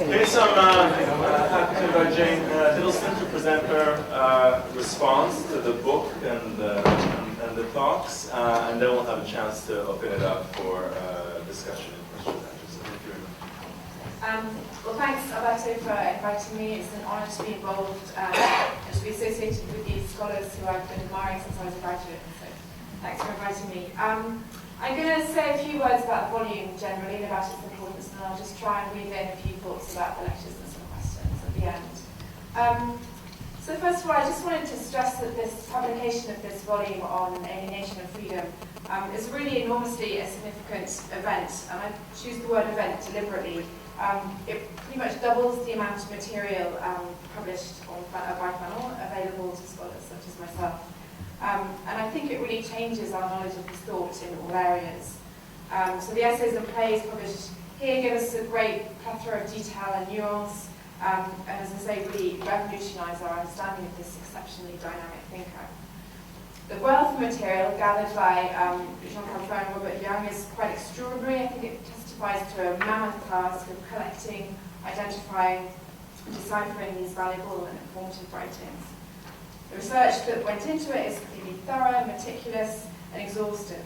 Okay, so I'm happy to invite Jane Hiddleston to present her response to the book and the talks, and then we'll have a chance to open it up for discussion and question and answers. So thank you very much. Well, thanks, Alberto, for inviting me. It's an honor to be involved and to be associated with these scholars who I've been admiring since I was a graduate. So thanks for inviting me. I'm going to say a few words about the volume generally and about its importance, and I'll just try and weave in a few thoughts about the lectures and some questions at the end. So first of all, I just wanted to stress that this publication of this volume on alienation and freedom is really enormously a significant event, and I choose the word event deliberately. It pretty much doubles the amount of material published by Fanon available to scholars such as myself. And I think it really changes our knowledge of his thought in all areas. So the essays and plays published here give us a great plethora of detail and nuance, and as I say, really revolutionise our understanding of this exceptionally dynamic thinker. The wealth of material gathered by Jean-Claude Fanon and Robert Young is quite extraordinary. I think it testifies to a mammoth task of collecting, identifying, and deciphering these valuable and informative writings. The research that went into it is completely thorough, meticulous, and exhaustive.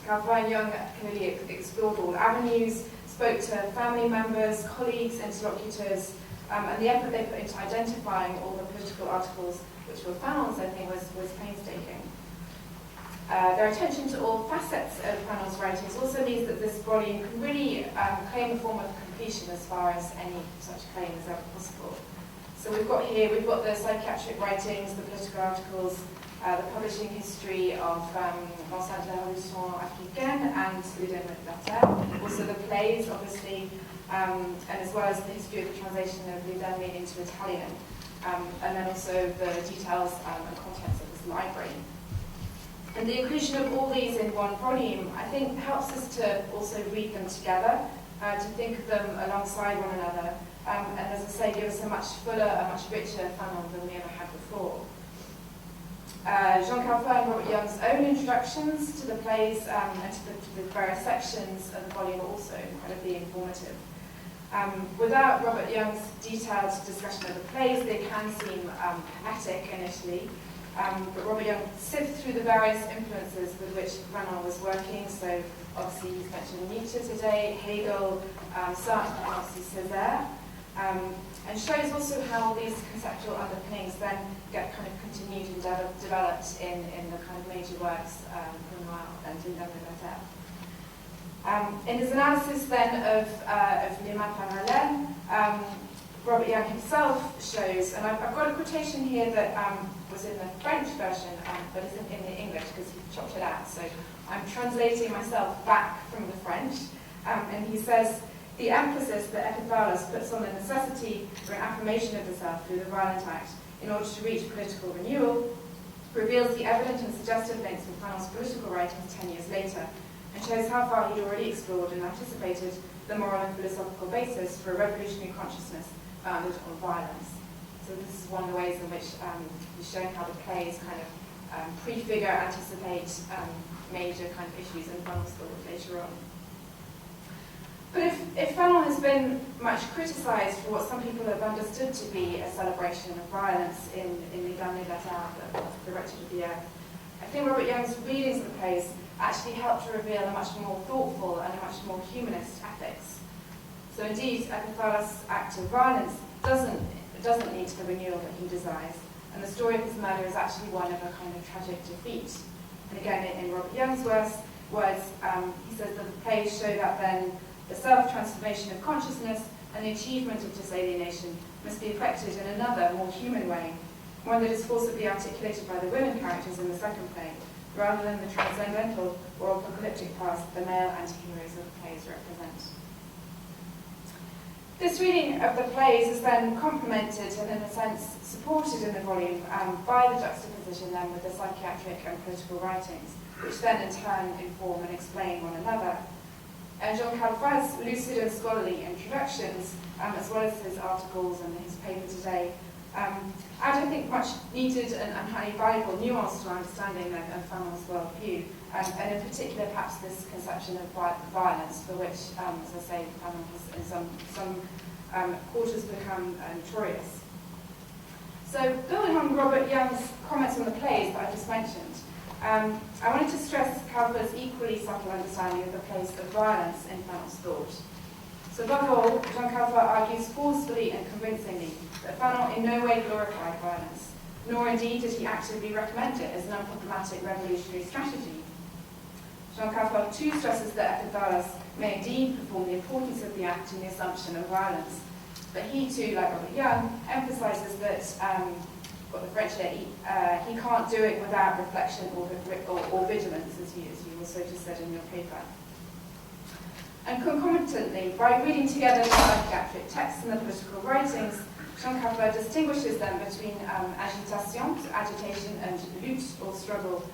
Fanon Young clearly explored all avenues, spoke to family members, colleagues, interlocutors, and the effort they put into identifying all the political articles which were Fanon's, I think, was painstaking. Their attention to all facets of Fanon's writings also means that this volume can really claim a form of completion as far as any such claim is ever possible. So we've got the psychiatric writings, the political articles, the publishing history of Vincent de la Revolution Africaine and Le Dernier de la Terre, also the plays, obviously, and as well as the history of the translation of Le Dernier into Italian, and then also the details and contents of this library. And the inclusion of all these in one volume, I think, helps us to also read them together, to think of them alongside one another, and as I say, give us a much fuller, a much richer Fanon than we ever had before. Jean-Claude Fanon and Robert Young's own introductions to the plays and to the various sections of the volume are also incredibly informative. Without Robert Young's detailed discussion of the plays, they can seem hermetic initially, but Robert Young sifted through the various influences with which Fanon was working. So obviously he's mentioned Nietzsche today, Hegel, Sartre, and obviously Césaire. And shows also how these conceptual underpinnings then get kind of continued and developed in the kind of major works from Noir and Le Dernier de la Terre. In his analysis then of Les Mains Parallèles, Robert Young himself shows, and I've got a quotation here that was in the French version, but isn't in the English because he chopped it out. So I'm translating myself back from the French, and he says, "The emphasis that Epiphanes puts on the necessity for an affirmation of the self through the violent act in order to reach political renewal reveals the evident and suggestive links with Fanon's political writings 10 years later, and shows how far he'd already explored and anticipated the moral and philosophical basis for a revolutionary consciousness founded on violence." So this is one of the ways in which he's showing how the plays kind of prefigure, anticipate major kind of issues in Fanon's thought later on. But if Fanon has been much criticised for what some people have understood to be a celebration of violence in Le Dernier de la Terre, the Wretched of the Earth, I think Robert Young's readings of the plays actually helped to reveal a much more thoughtful and a much more humanist ethics. So indeed, Epiphanes' act of violence doesn't lead to the renewal that he desires, and the story of his murder is actually one of a kind of tragic defeat. And again, in Robert Young's words, he says that the plays show that then the self-transformation of consciousness and the achievement of disalienation must be effected in another, more human way, one that is forcibly articulated by the women characters in the second play, rather than the transcendental or apocalyptic past the male anti-heroes of the plays represent. This reading of the plays is then complemented and, in a sense, supported in the volume by the juxtaposition then with the psychiatric and political writings, which then in turn inform and explain one another. And Jean-Claude Frantz lucid and scholarly introductions, as well as his articles and his paper today, Add, I think, much needed and highly valuable nuance to understanding of Fanon's worldview, and in particular, perhaps this conception of violence, for which, as I say, Fanon has in some quarters become notorious. So, building on Robert Young's comments on the plays that I just mentioned, I wanted to stress Calvert's equally subtle understanding of the place of violence in Fanon's thought. So above all, Jean Calvert argues forcefully and convincingly that Fanon in no way glorified violence, nor indeed did he actively recommend it as an unproblematic revolutionary strategy. Jean Calvert too stresses that active violence may indeed perform the importance of the act in the assumption of violence, but he too, like Robert Young, emphasises that, what the French say, he can't do it without reflection or vigilance, as you also just said in your paper. And concomitantly, by reading together the psychiatric texts and the political writings, Jean Calvert distinguishes them between agitation, so agitation, and lutte or struggle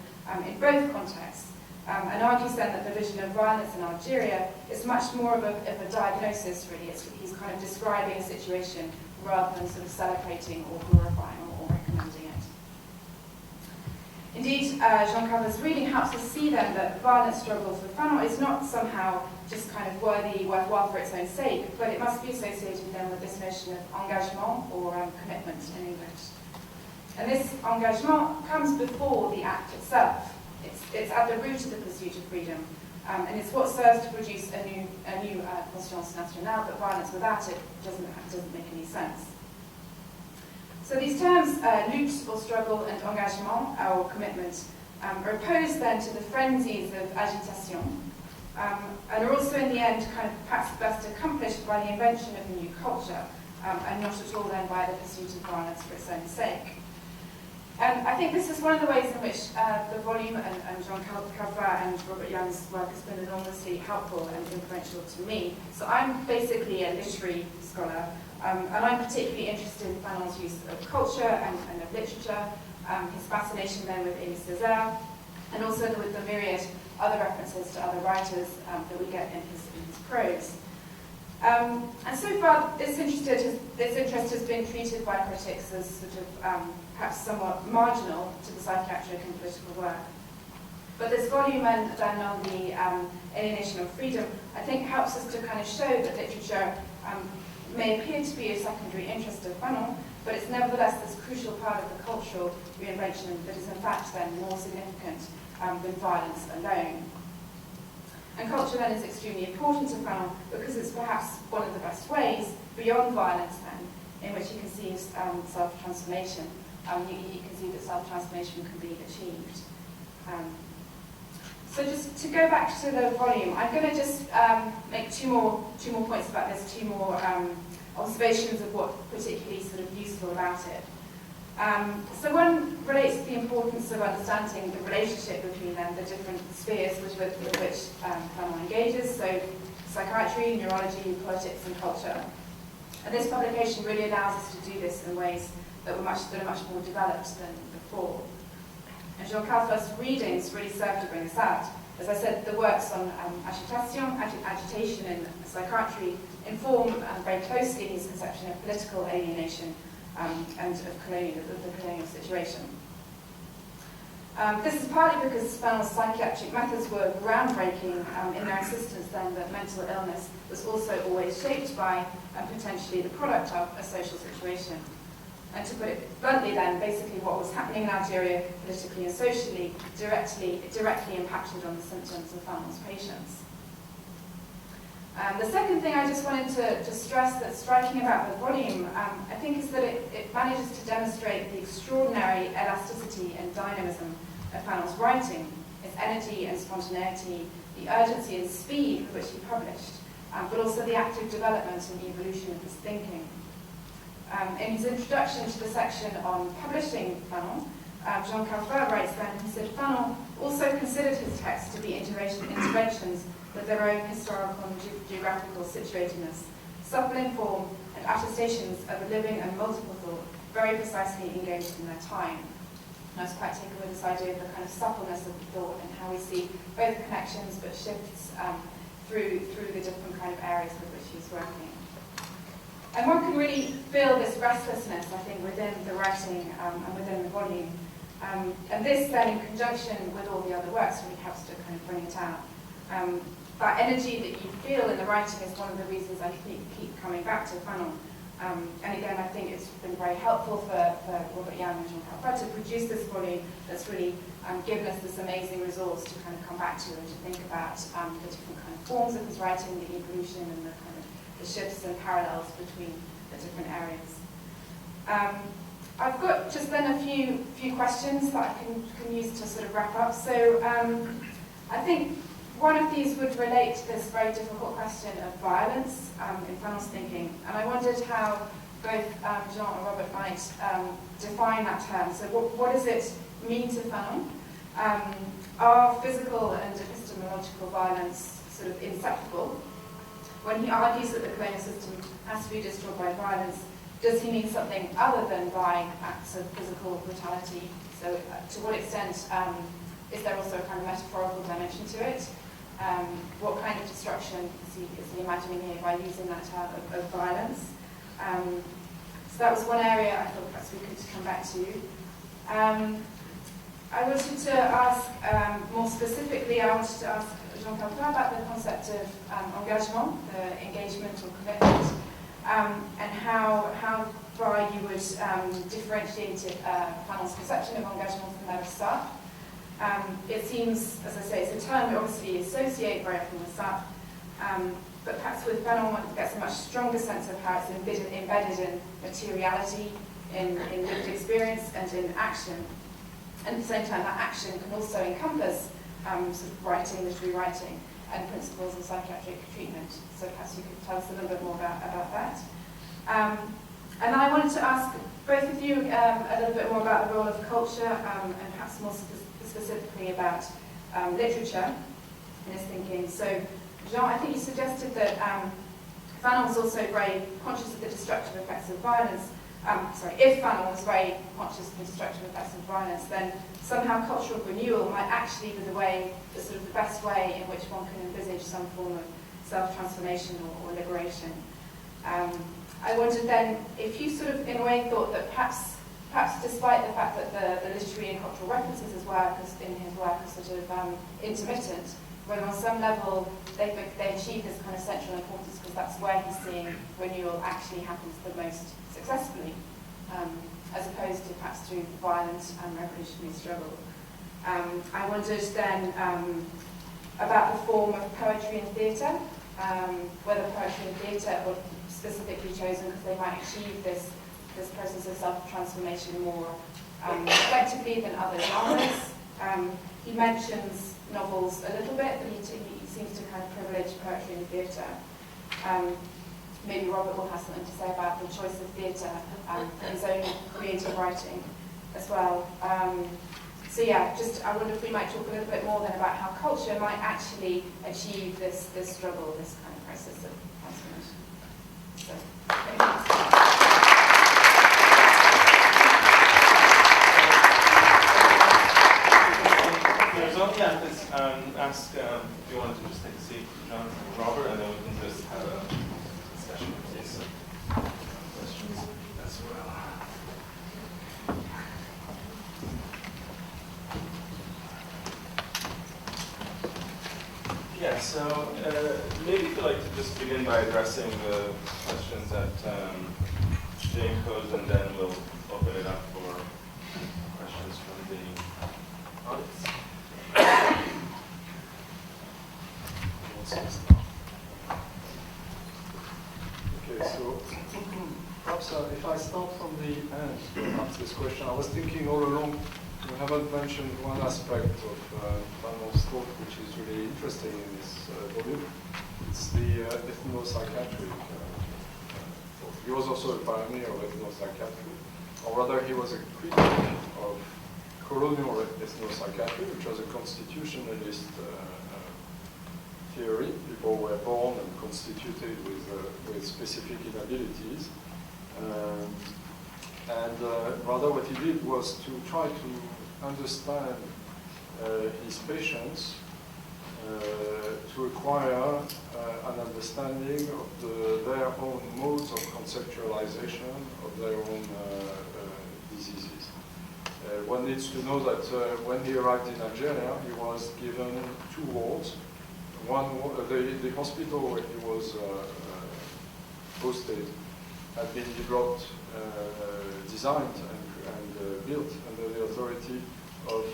in both contexts, and argues then that the vision of violence in Algeria is much more of a diagnosis, really. He's kind of describing a situation rather than sort of celebrating or glorifying or recommending it. Indeed, Jean Calvert's reading helps us see then that violent struggle for Fanon is not somehow just kind of worthwhile for its own sake, but it must be associated then with this notion of engagement or commitment in English. And this engagement comes before the act itself. It's at the root of the pursuit of freedom, and it's what serves to produce a new conscience nationale, but violence without it doesn't make any sense. So these terms, lutte or struggle and engagement or commitment, are opposed then to the frenzies of agitation, and are also in the end kind of perhaps best accomplished by the invention of a new culture, and not at all then by the pursuit of violence for its own sake. And I think this is one of the ways in which the volume and Jean Calvert and Robert Young's work has been enormously helpful and influential to me. So I'm basically a literary scholar, and I'm particularly interested in Fanon's use of culture and of literature, his fascination then with Élie Césaire, and also with the myriad other references to other writers that we get in his prose. And so far, this interest has been treated by critics as sort of perhaps somewhat marginal to the psychiatric and political work. But this volume and then on the alienation of freedom, I think helps us to kind of show that literature may appear to be a secondary interest of Fanon, but it's nevertheless this crucial part of the cultural reinvention that is in fact then more significant than violence alone. And culture then is extremely important to Fanon because it's perhaps one of the best ways, beyond violence then, in which he conceives self-transformation. He conceived that self-transformation can be achieved. So just to go back to the volume, I'm going to just make two more points about this, two more observations of what particularly sort of useful about it. So one relates to the importance of understanding the relationship between them, the different spheres with which Fanon engages, so psychiatry, neurology, politics and culture. And this publication really allows us to do this in ways that are much more developed than before. And Jean Calvert's readings really serve to bring this out. As I said, the works on agitation in psychiatry inform very closely his conception of political alienation and of the colonial situation. This is partly because Fanon's psychiatric methods were groundbreaking in their insistence then that mental illness was also always shaped by and potentially the product of a social situation. And to put it bluntly then, basically what was happening in Algeria politically and socially directly impacted on the symptoms of Fanon's patients. The second thing I just wanted to stress that's striking about the volume, I think, is that it manages to demonstrate the extraordinary elasticity and dynamism of Fanon's writing, its energy and spontaneity, the urgency and speed with which he published, but also the active development and evolution of his thinking. In his introduction to the section on publishing Fanon, Jean Calvert writes then, he said, Fanon also considered his texts to be interventions with their own historical and geographical situatedness, supple in form, and attestations of a living and multiple thought, very precisely engaged in their time. And I was quite taken with this idea of the kind of suppleness of the thought and how we see both connections but shifts through the different kind of areas with which he's working. And one can really feel this restlessness, I think, within the writing and within the volume. And this then, in conjunction with all the other works, really helps to kind of bring it out. That energy that you feel in the writing is one of the reasons I keep coming back to Fanon. And again, I think it's been very helpful for Robert Young and Jean Calfat to produce this volume that's really given us this amazing resource to kind of come back to and to think about the different kind of forms of his writing, the evolution and the kind of the shifts and parallels between the different areas. I've got just then a few questions that I can use to sort of wrap up. So I think one of these would relate to this very difficult question of violence in Fanon's thinking, and I wondered how both Jean and Robert might define that term. So what does it mean to Fanon? Are physical and epistemological violence sort of inseparable? When he argues that the colonial system has to be destroyed by violence, does he mean something other than by acts of physical brutality? So to what extent is there also a kind of metaphorical dimension to it? What kind of destruction is he imagining here by using that term of violence? So that was one area I thought perhaps we could come back to. I wanted to ask, more specifically, I wanted to ask Jean Calfat about the concept of engagement, the engagement or commitment, and how far you would differentiate Fanon's conception of engagement from that of Sartre. It seems, as I say, it's a term we obviously associate very often with Sartre, but perhaps with Fanon one gets a much stronger sense of how it's embedded in materiality, in lived experience, and in action. And at the same time, that action can also encompass sort of writing, literary writing, and principles of psychiatric treatment. So perhaps you could tell us a little bit more about that. And I wanted to ask both of you a little bit more about the role of culture, and perhaps more specifically about literature in his thinking. So, Jean, I think you suggested that Fanon was also very conscious of the destructive effects of violence. If Fanon was very conscious of the destructive effects of violence, then somehow cultural renewal might actually be the sort of the best way in which one can envisage some form of self-transformation or liberation. I wondered then if you sort of, in a way, thought that perhaps despite the fact that the literary and cultural references in his work are sort of intermittent, whether on some level they achieve this kind of central importance because that's where he's seeing renewal actually happens the most successfully, as opposed to perhaps through violent and revolutionary struggle. I wondered then about the form of poetry and theatre, whether poetry and theatre were specifically chosen because they might achieve this process of self-transformation more effectively than other genres. He mentions novels a little bit, but he seems to kind of privilege poetry and theatre. Maybe Robert will have something to say about the choice of theatre for his own creative writing as well. So yeah, I wonder if we might talk a little bit more then about how culture might actually achieve this struggle, this kind of process of transformation. So, yeah, please ask if you wanted to just take a seat, John and Robert, and then we can just have a discussion with these questions as well. Yeah, so maybe if you'd like to just begin by addressing the questions that Jane posed, and then we'll open it up for questions from the audience. Okay, so perhaps if I start from the end to answer this question, I was thinking all along, you haven't mentioned one aspect of Fanon's thought which is really interesting in this volume. It's the ethnopsychiatric thought. He was also a pioneer of ethnopsychiatry, or rather he was a critic of colonial ethnopsychiatry, which was a constitutionalist theory. People were born and constituted with specific inabilities. And rather what he did was to try to understand his patients, to acquire an understanding of their own modes of conceptualization of their own diseases. One needs to know that when he arrived in Algeria, he was given 2 wards. The hospital where he was hosted had been developed, designed and built under the authority of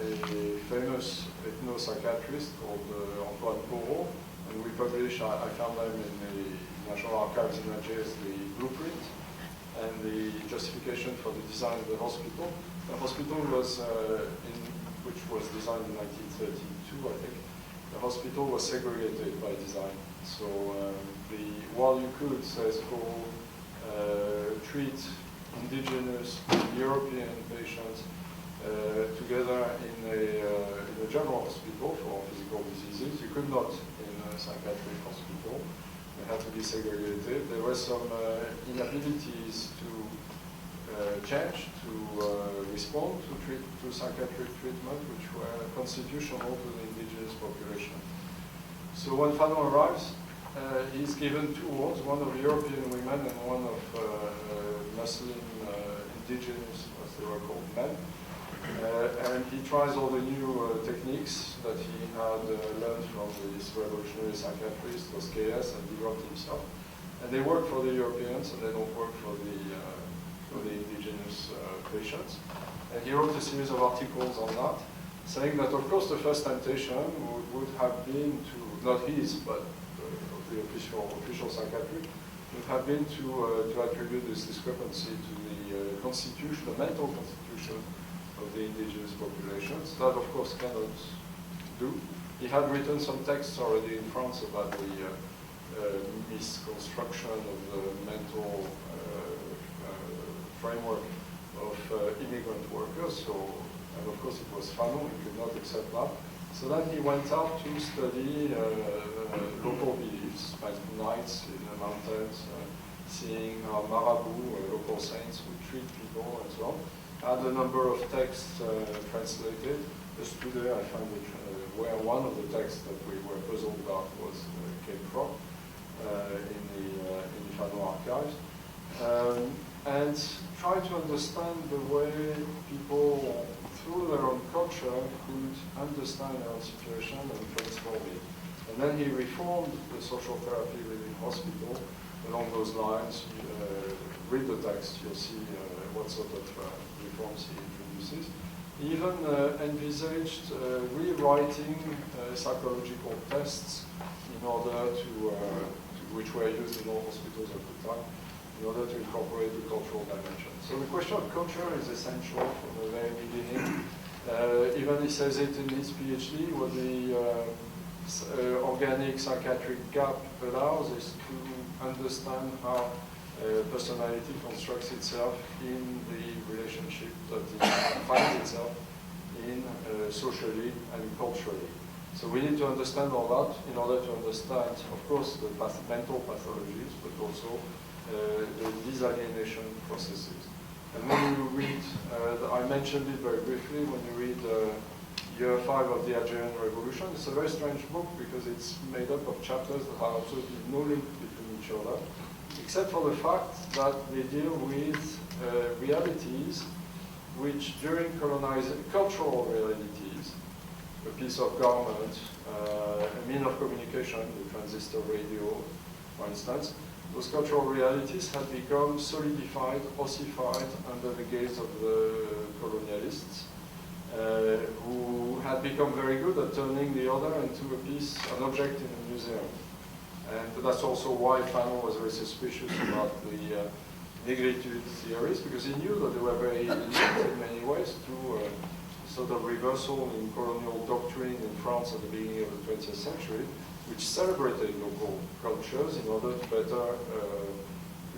a famous ethno-psychiatrist called Antoine Corot, and we published, I found them in the National Archives in Algiers, the blueprint and the justification for the design of the hospital. The hospital was, which was designed in 1932, I think. The hospital was segregated by design. So while you could, says Corot, treat indigenous European patients together in a general hospital for physical diseases, you could not in a psychiatric hospital. They had to be segregated. There were some inabilities to change, to respond to psychiatric treatment, which were constitutional to the indigenous population. So when Fanon arrives, he's given 2 wards, one of European women and one of Muslim indigenous, as they were called, men. And he tries all the new techniques that he had learned from this revolutionary psychiatrist, Tosquelles, and developed himself. And they work for the Europeans, and they don't work for the indigenous patients. And he wrote a series of articles on that, saying that, of course, the first temptation would have been to, not his, but the official psychiatry, would have been to attribute this discrepancy to the constitution, the mental constitution of the indigenous populations. That, of course, cannot do. He had written some texts already in France about the misconstruction of the mental framework of immigrant workers. So, and of course, it was Fanon, he could not accept that. So then he went out to study local beliefs, spent nights in the mountains, seeing how marabout, local saints, would treat people and so on. Had a number of texts translated. Just today I found where one of the texts that we were puzzled about came from in the Fanon archives. And try to understand the way people, through their own culture, could understand their own situation and transform it. And then he reformed the social therapy within hospital along those lines. Read the text, you'll see what sort of reforms he introduces. He even envisaged rewriting psychological tests in order which were used in all hospitals at the time, in order to incorporate the cultural dimension. So the question of culture is essential from the very beginning. Even he says it in his PhD, what the organic psychiatric gap allows is to understand how personality constructs itself in the relationship that it finds itself in socially and culturally. So we need to understand all that in order to understand, of course, the mental pathologies, but also the disalienation processes. And when you read, I mentioned it very briefly, when you read year 5 of the Algerian Revolution, it's a very strange book because it's made up of chapters that have absolutely no link between each other, except for the fact that they deal with realities which during cultural realities, a piece of garment, a mean of communication, the transistor radio, for instance, those cultural realities had become solidified, ossified under the gaze of the colonialists, who had become very good at turning the other into an object in a museum. And that's also why Fanon was very suspicious about the negritude theories, because he knew that they were very linked in many ways to sort of reversal in colonial doctrine in France at the beginning of the 20th century, which celebrated local cultures in order to better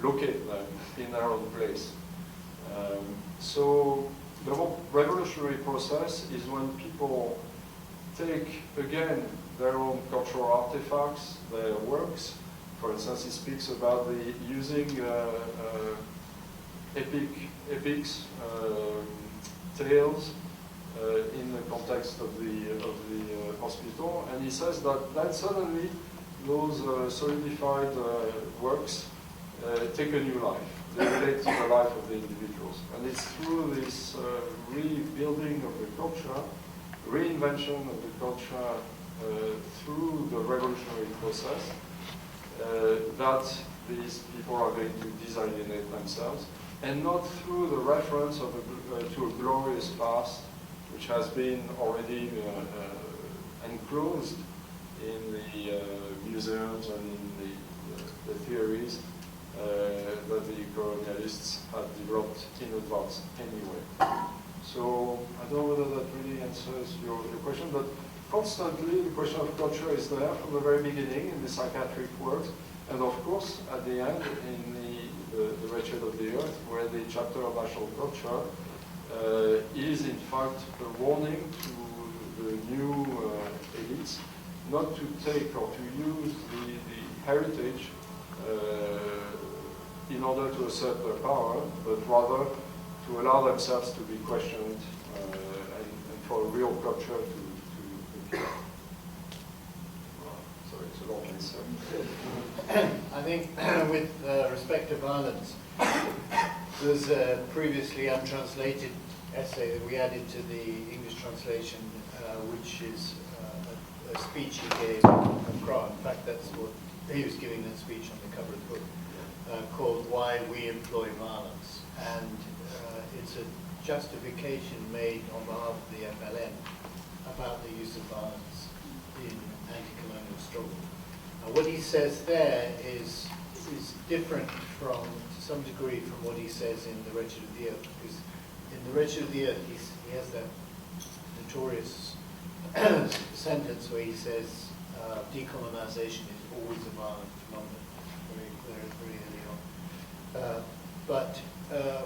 locate them in their own place. So the whole revolutionary process is when people take, again, their own cultural artifacts, their works. For instance, he speaks about using epics, tales, in the context of the hospital, and he says that then suddenly those solidified works take a new life. They relate to the life of the individuals. And it's through this rebuilding of the culture, reinvention of the culture through the revolutionary process that these people are going to disalienate themselves, and not through the reference of to a glorious past which has been already enclosed in the museums and in the theories that the colonialists had developed in advance anyway. So I don't know whether that really answers your question, but constantly the question of culture is there from the very beginning in the psychiatric works, and of course at the end in the Wretched of the Earth, where the chapter of national culture is in fact a warning to the new elites not to take or to use the heritage in order to assert their power, but rather to allow themselves to be questioned and for a real culture to appear. Sorry, it's a long answer. I think with respect to violence, there's a previously untranslated essay that we added to the English translation, which is a speech he gave at Crown. In fact, that's what he was giving that speech on the cover of the book, called Why We Employ Violence. And it's a justification made on behalf of the FLN about the use of violence in anti-colonial struggle. What he says there is different from, to some degree, from what he says in The Wretched of the Earth, because in The Wretched of the Earth he has that notorious sentence where he says decolonization is always a violent phenomenon, very early on. But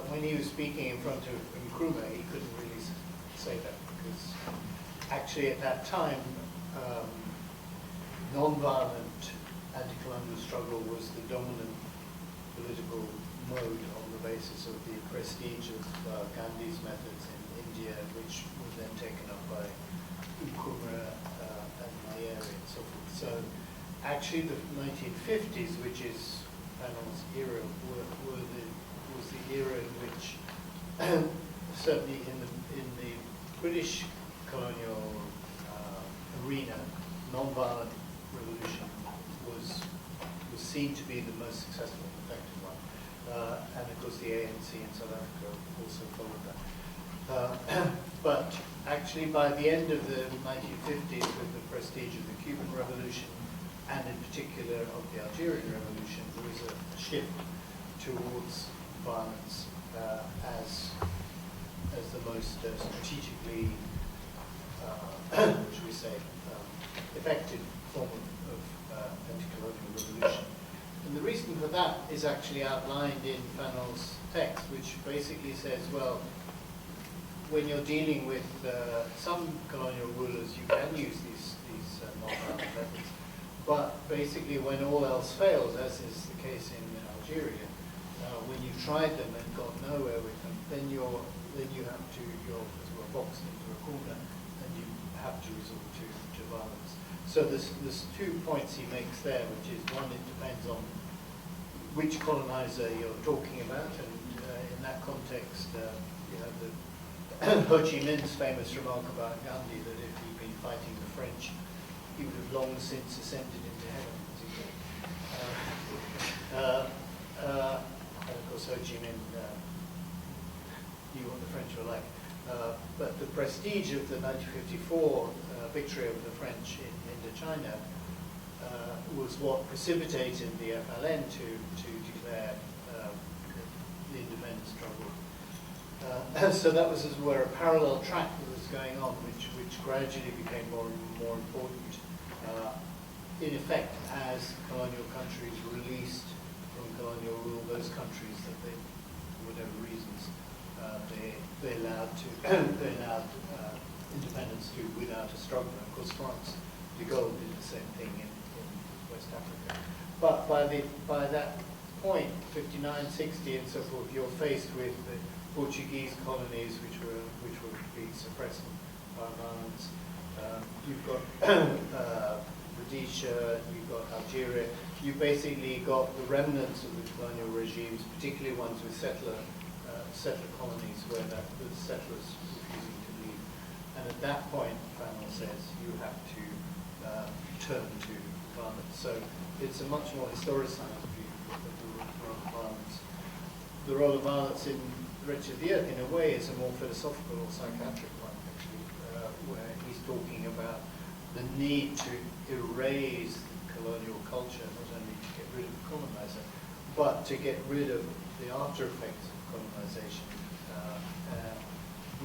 when he was speaking in front of Nkrumah, he couldn't really say that, because actually at that time non-violent anti-colonial struggle was the dominant political mode on the basis of the prestige of Gandhi's methods in India, which was then taken up by Nkrumah and Nayeri and so forth. So actually the 1950s, which is Fanon's era, was the era in which certainly in the British colonial arena, non-violent revolution was seen to be the most successful and effective one. And of course the ANC in South Africa also followed that. But actually by the end of the 1950s, with the prestige of the Cuban Revolution, and in particular of the Algerian Revolution, there was a shift towards violence as the most strategically, should we say, effective form of anti-colonial revolution. And the reason for that is actually outlined in Fanon's text, which basically says, well, when you're dealing with some colonial rulers, you can use these non-violent methods. But basically, when all else fails, as is the case in Algeria, when you've tried them and got nowhere with them, then you have to you're boxed into a corner, and you have to resort to violence. So there's 2 points he makes there, which is one, it depends on which colonizer you're talking about, and in that context, you have the Ho Chi Minh's famous remark about Gandhi that if he'd been fighting the French, he would have long since ascended into heaven, as he said. And of course, Ho Chi Minh knew what the French were like. But the prestige of the 1954 victory over the French in Indochina was what precipitated the FLN to declare the independence struggle. So that was, as it were, a parallel track that was going on, which gradually became more and more important. In effect, as colonial countries released from colonial rule those countries that they, for whatever reasons, they allowed independence to without a struggle. And of course, France, de Gaulle did the same thing in West Africa. But by that point, 59, 60, and so forth, you're faced with the Portuguese colonies, which were being suppressed by violence. You've got Rhodesia, you've got Algeria. You basically got the remnants of the colonial regimes, particularly ones with settler colonies where the settlers refusing to leave. And at that point, Fanon says, you have to turn to violence. So it's a much more historicized view of the role of violence. The role of violence in Wretch of the Earth, in a way, is a more philosophical or psychiatric one, actually, where he's talking about the need to erase colonial culture, not only to get rid of the colonizer, but to get rid of the after effects of colonization,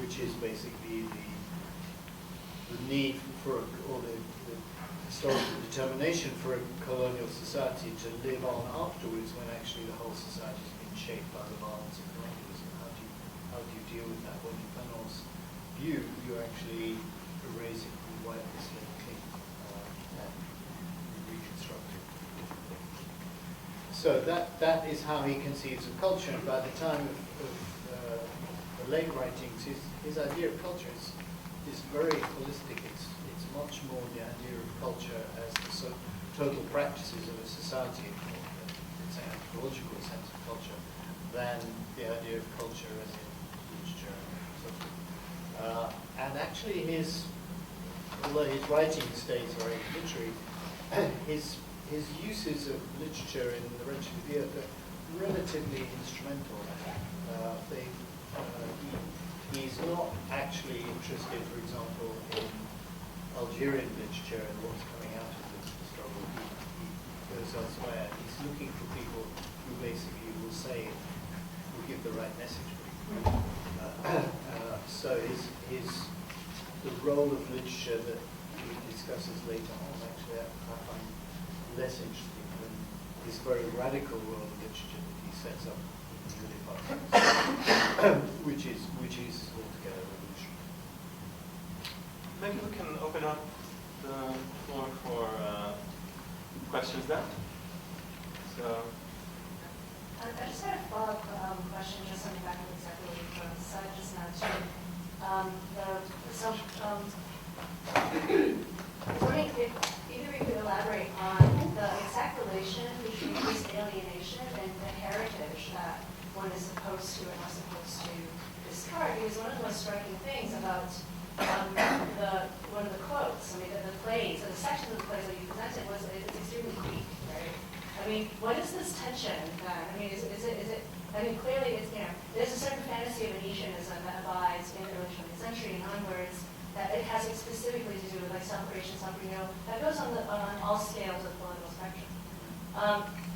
which is basically the need for, or the historical determination for a colonial society to live on afterwards, when actually the whole society has been shaped by the violence of colonialism. How do you deal with that? Well, in Fanon's view, you actually erase it, you wipe the slate clean, and reconstruct it. So that is how he conceives of culture. And by the time of the late writings, his idea of culture is very holistic. It's much more the idea of culture as the total practices of a society, it's an anthropological sense of culture, than the idea of culture as in literature and so forth. And actually although his writing stays very literary, his uses of literature in The Wretch of the Earth are relatively instrumental. He's not actually interested, for example, in Algerian literature and what's coming out of the struggle. He goes elsewhere. He's looking for people who basically will say, will give the right message. So the role of literature that he discusses later on, actually, I find less interesting than this very radical role of literature that he sets up in the department, which is altogether revolutionary. Maybe we can open up the floor for questions then. So. I just had a follow-up question, just on the back of exactly what you said just now too. Wondering if either of you could elaborate on the exact relation between this alienation and the heritage that one is supposed to and not supposed to discard. Because one of the most striking things about one of the quotes, I mean, the plays, or the sections of the plays that you presented was it's extremely Greek, right? I mean, what is this tension then? I mean, is it? I mean, clearly, it's there's a certain fantasy of Venetianism that abides in the early 20th century and onwards. That it has specifically to do with like self-creation, self-renewal. That goes on all scales of the political spectrum.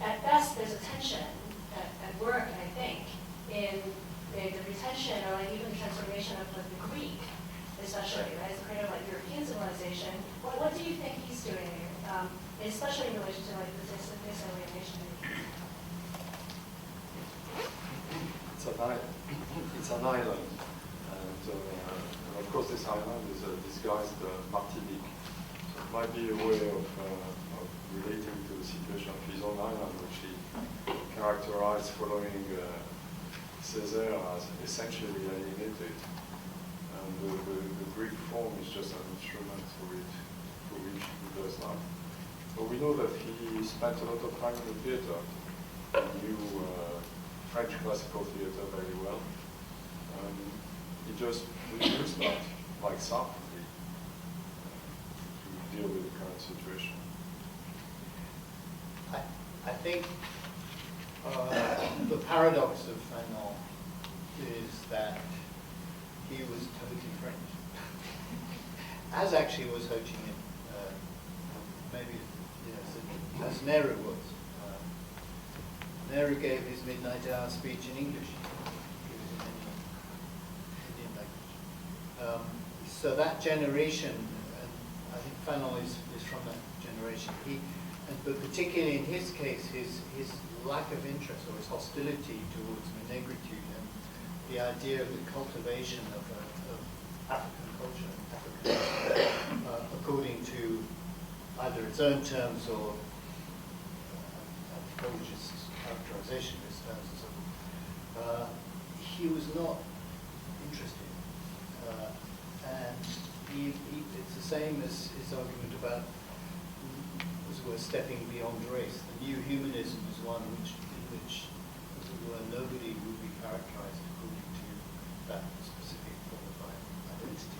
At best, there's a tension at work, I think, in the retention or like even the transformation of the Greek, especially, right? It's kind of like European civilization. What do you think he's doing here, especially in relation to like this alienation? It's an island, and of course this island is a disguised Martinique. So it might be a way of relating to the situation of his own island, which he characterized following Césaire as essentially alienated. And the Greek form is just an instrument through which he does that. But we know that he spent a lot of time in the theater. He knew French classical theater very well. He just used that, like Sartre, to deal with the current situation. I think the paradox of Fanon is that he was totally French, as actually was Ho Chi Minh, maybe as Nehru was. Nehru gave his midnight hour speech in English. He was in Indian language. So that generation, and I think Fanon is from that generation. But particularly in his case, his lack of interest or his hostility towards negritude and the idea of the cultivation of African culture, according to either its own terms or anthropologists' characterization of its terms and so forth, he was not interested. And it's the same as his argument about as it were, stepping beyond race. The new humanism is one in which, as it were, nobody would be characterized according to that specific form of identity.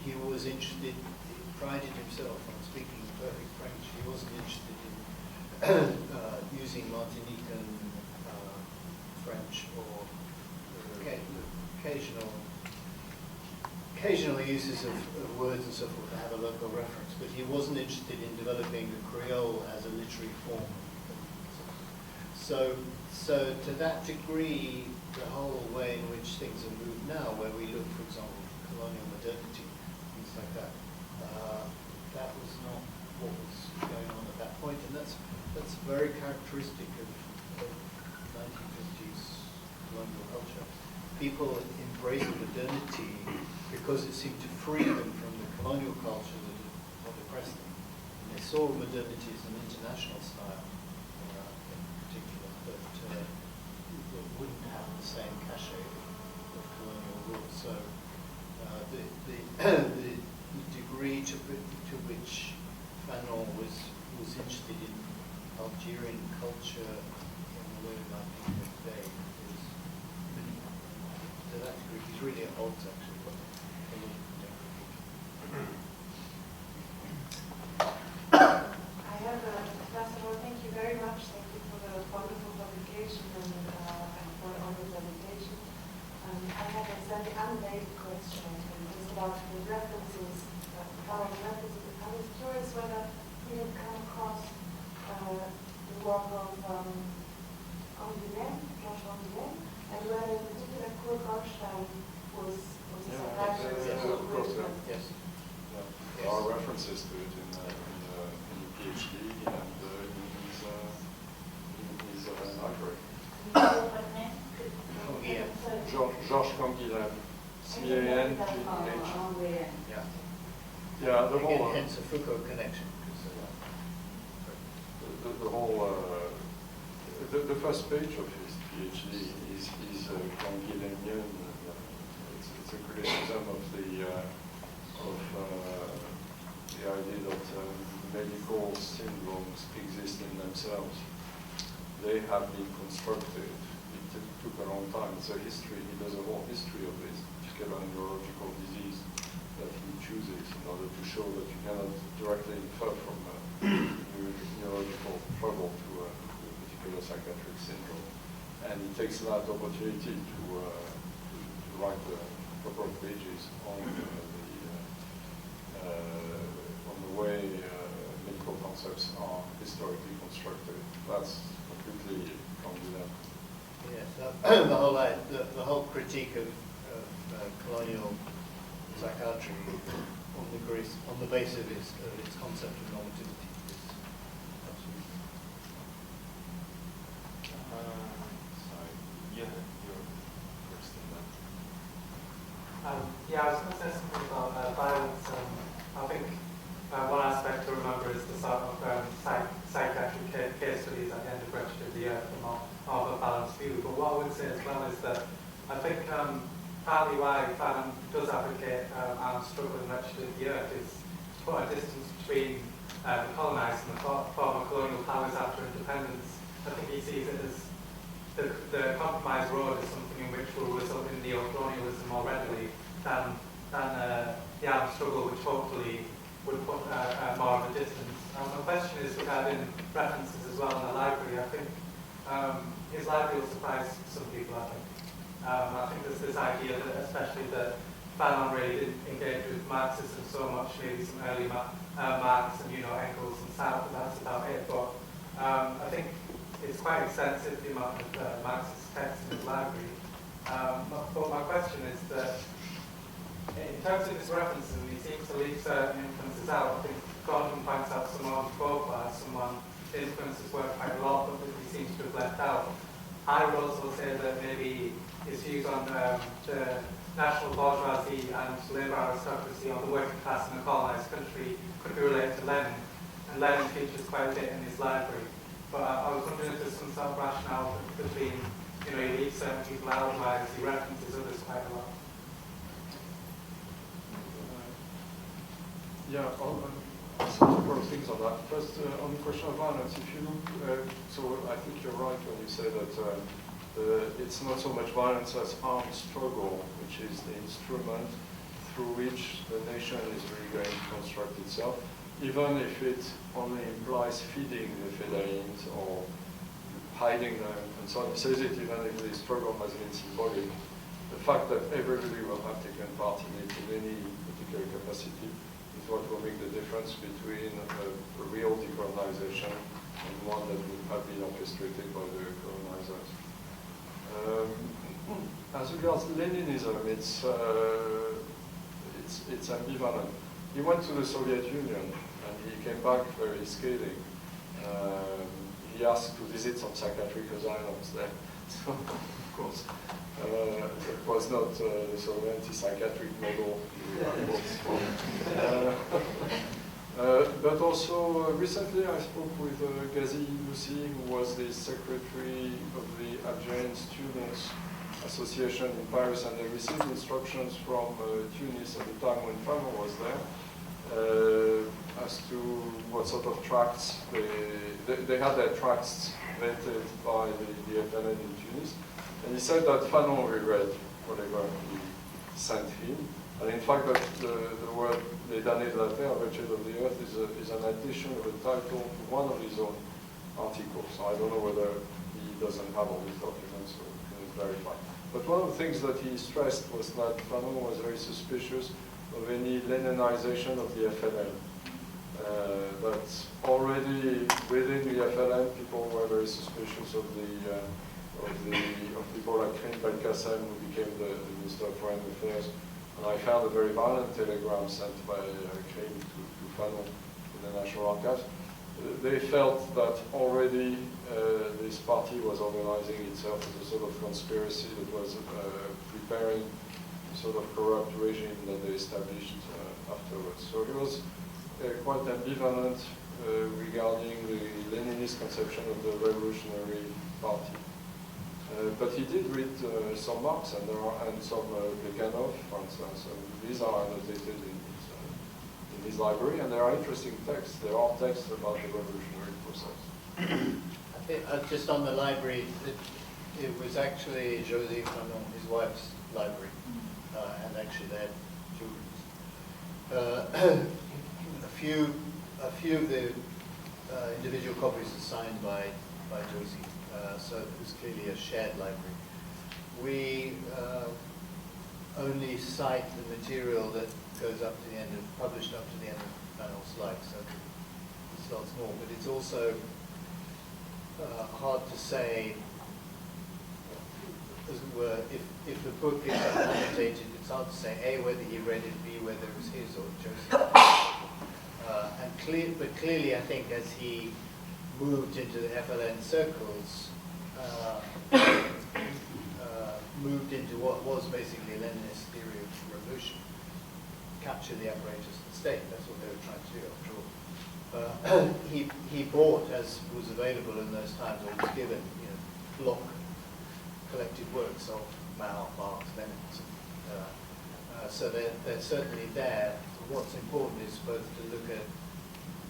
He was interested, he prided himself on speaking perfect French. He wasn't interested in using Martinican French or occasional uses of words and so forth to have a local reference, but he wasn't interested in developing the Creole as a literary form. So to that degree, the whole way in which things are moved now, where we look, for example, at colonial modernity, things like that, that was not what was going on at that point, and that's very characteristic of 1950s colonial culture. People embraced modernity because it seemed to free them from the colonial culture that oppressed them. And they saw modernity as an international style in particular, but it wouldn't have the same cachet of colonial rule. So the degree to which Fanon was interested in Algerian culture in the way that people today is minimal. To that degree, he's really at odds actually. I have first of all, thank you very much. Thank you for the wonderful publication and for all the presentation. I have a slightly unrelated question. It's about the references. I was curious whether you had come across the work of Georges Angoulême, and whether in particular Kurt Goldstein was a psychiatrist. Yes. There are references to it in the PhD and in his library. Georges Canguilhem, C-A-N-G-H. Yeah, the whole. Hence a Foucault connection. The whole. The first page of his PhD is Canguilhemian. It's a criticism of the idea that medical syndromes exist in themselves. They have been constructed. It took a long time. It's a history. He does a whole history of this particular neurological disease that he chooses in order to show that you cannot directly infer from a neurological trouble to a particular psychiatric syndrome. And he takes that opportunity to write a couple of pages on the way medical concepts are historically constructed. That's completely Canguilhem. Yes, the whole critique of colonial psychiatry on the basis of its concept of normativity is absolutely. Sorry, you're first in that. Yeah, I was going to say something about violence. I think one aspect to remember is the sort of psychiatric case studies at the end of Wretched of the Earth and more of a balanced view. But what I would say as well is that I think partly why Fanon does advocate armed struggle in Wretched of the Earth is to put a distance between the colonised and the former colonial powers after independence. I think he sees it as the compromise road is something in which will result in neo-colonialism more readily than the armed struggle, which hopefully would put more of a distance. My question is regarding references as well in the library. I think his library will surprise some people, I think. I think there's this idea that, especially that Fanon really didn't engage with Marxism so much, maybe some early Marx and, Engels and Sartre, but that's about it. But I think it's quite extensive, the amount of Marxist text in his library. But my question is that, in terms of his references, he seems to leave certain influences out. I think Gordon points out someone Beauvoir, someone influences work quite a lot, but he seems to have left out. I would also say that maybe his views on the national bourgeoisie and labour aristocracy on the working class in a colonised country could be related to Lenin, and Lenin features quite a bit in his library. But I was wondering if there's some sort of rationale between, he leaves certain people out, whereas he references others quite a lot. Yeah, a couple of things on that. First, on the question of violence, if you look, so I think you're right when you say that it's not so much violence as armed struggle, which is the instrument through which the nation is really going to construct itself, even if it only implies feeding the Fedayins or hiding them and so on. It says it even if the struggle has been symbolic. The fact that everybody will have taken part in it in any particular capacity is what will make the difference between a real decolonization and one that would have been orchestrated by the colonizers. As regards Leninism, it's ambivalent. He went to the Soviet Union and he came back very scathing. He asked to visit some psychiatric asylums there. So, of course, it was not the sort of anti-psychiatric model. But also, recently I spoke with Ghazi Lucy, who was the secretary of the Algerian Students Association in Paris, and they received instructions from Tunis at the time when Fanon was there as to what sort of tracts they had their tracts vetted by the FLN in Tunis. And he said that Fanon read whatever he sent him. And in fact, that the word Les damnés de la terre, wretched of the earth, is an addition of a title to one of his own articles. So I don't know whether he doesn't have all these documents, so he can verify. But one of the things that he stressed was that Fanon was very suspicious of any Leninization of the FLN. That already within the FLN, people were very suspicious of people like Krim Belkacem, who became the Minister of Foreign Affairs. And I found a very violent telegram sent by Krim to Fanon in the National Archives. They felt that already this party was organizing itself as a sort of conspiracy that was preparing a sort of corrupt regime that they established afterwards. So he was quite ambivalent regarding the Leninist conception of the revolutionary party. But he did read some Marx and some Plekhanov, for instance, and these are annotated in his library, and there are interesting texts. There are texts about the revolutionary process. I think just on the library, it was actually Josie Fanon, his wife's library, and actually they had children's. A few of the individual copies are signed by Josie. So it was clearly a shared library. We only cite the material that goes up to the end of, published up to the end of Fanon's life, so it's not small, but it's also hard to say, as it were, if the book is annotated, it's hard to say, A, whether he read it, B, whether it was his or Josie's. But clearly, I think as he moved into the FLN circles, moved into what was basically a Leninist theory of revolution, capture the apparatus of the state. That's what they were trying to do, after all. He bought, as was available in those times, or was given, block collected works of Mao, Marx, Lenin. So they're certainly there. What's important is both to look at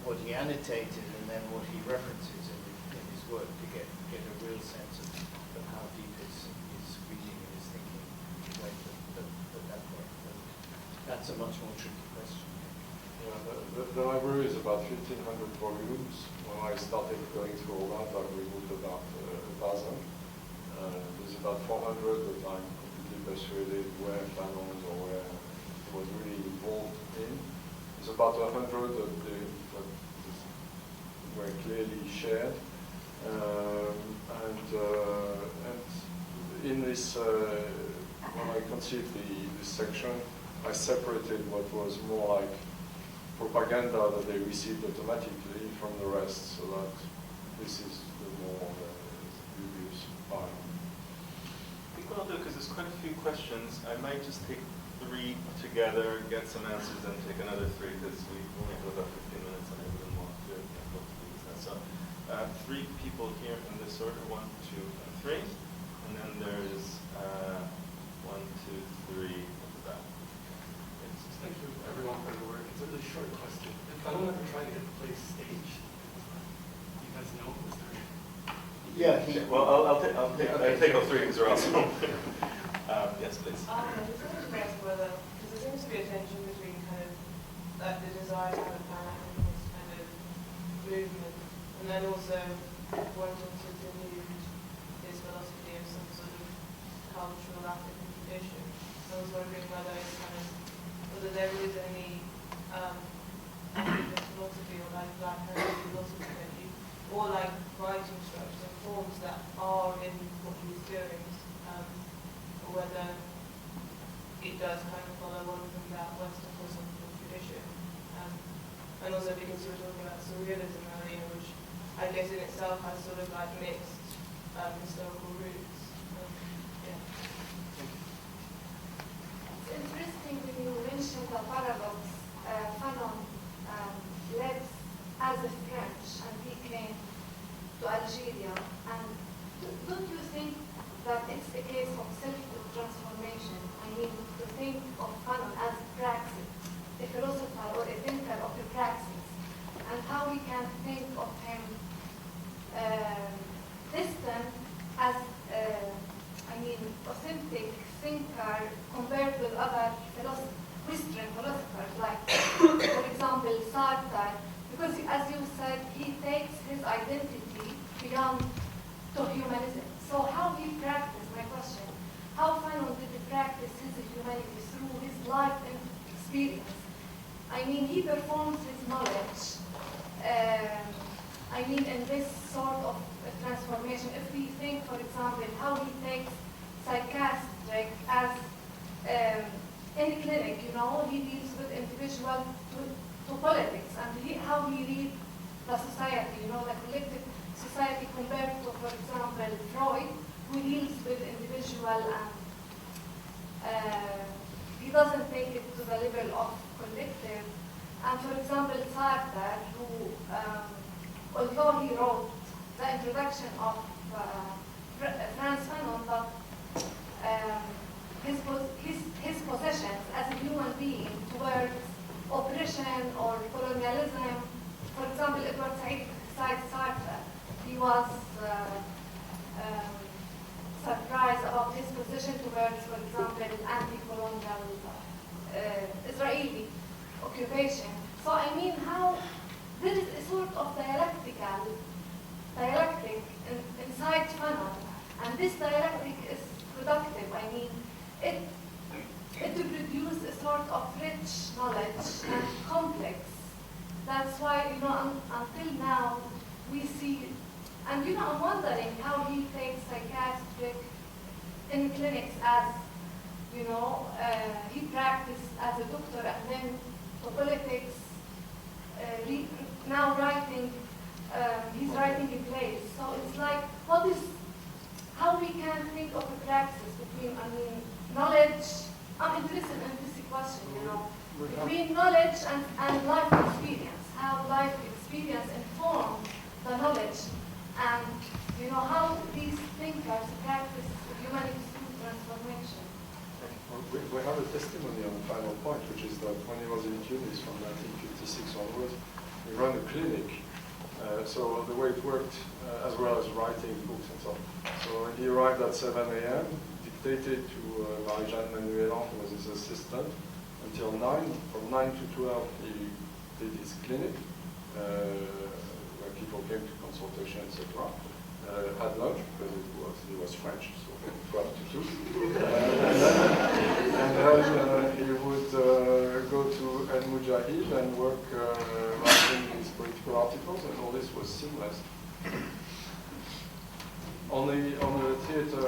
what he annotated and then what he references in his work to get a real sense of how deep his reading and his thinking went at that point. But that's a much more tricky question. Yeah, the library is about 1,500 volumes. When I started going through all that, I removed about 1,000. There's about 400 that I'm completely persuaded were Fanons or where he was really involved in. There's about 100 that were clearly shared. And in this, when I conceived this section, I separated what was more like propaganda that they received automatically from the rest, so that this is the more dubious part. I think what I'll do, because there's quite a few questions, I might just take 3 together, get some answers, and take another 3, because we only have about 15 minutes and I wouldn't want to go to this. So 3 people here in this order, 1, 2, and 3. And then there's 1, 2, 3 at the back. Thank you everyone for your work. It's a really short question. Did Fanon ever try to get the place staged? Yeah, Well, I'll take all three because they're awesome. Yes, please. I just wanted to ask whether, because there seems to be a tension between kind of like the desire to have a pan-Africanist kind of movement, and then also wanting to denude his philosophy of some sort of cultural African tradition. I was wondering whether it's kind of, whether there is any African philosophy or like black heritage philosophy that you, or like writing structures and forms that are in what he's doing. Or whether it does kind of follow on from that Western philosophical tradition. And also because you were talking about surrealism earlier, which I guess in itself has sort of like mixed historical roots. Yeah. It's interesting when you mentioned the paradox. Fanon lives as a French and he came to Algeria. And don't you think that it's a case of self-transformation? I mean, to think of Fanon as praxis, a philosopher or a thinker of the praxis, and how we can think of him distant as, authentic thinker compared with other Western philosophers, like, for example, Sartre, because as you said, he takes his identity beyond to humanism. So how he practiced, my question, how Fanon did he practice his humanity through his life and experience? I mean, he performs his knowledge, in this sort of transformation. If we think, for example, how he takes psychiatric as, in a clinic, he deals with individual to politics, and how he reads the society, the collective society compared to, for example, Freud, who deals with individual and he doesn't take it to the level of collective. And for example, Sartre, who, although he wrote the introduction of Frantz Fanon, but his possessions as a human being towards oppression or colonialism, for example, Edward Said criticized Sartre. He was surprised about his position towards, for example, anti-colonial Israeli occupation. So I mean, how there is a sort of dialectic inside Fanon, and this dialectic is productive. I mean, it to produce a sort of rich knowledge and complex. That's why, until now, we see, and I'm wondering how he takes psychiatric in clinics as, he practiced as a doctor and then to politics, now writing, he's writing in plays. So it's like, how we can think of a praxis between, knowledge. I'm interested in this question, between knowledge and life experience, how life experience informs the knowledge, and how these thinkers practice humanity through transformation. We have a testimony on the final point, which is that when he was in Tunis from 1956 onwards, he ran a clinic. So the way it worked, as well as writing books and so on. So he arrived at 7 a.m., dictated to Marie-Jeanne Manuelan, who was his assistant, until 9. From 9 to 12, he did his clinic, where people came to consultation, etc. Had lunch, because he was French, so 12 to 2. and then he would go to El Mujahid and work writing his political articles, and all this was seamless. On the theater,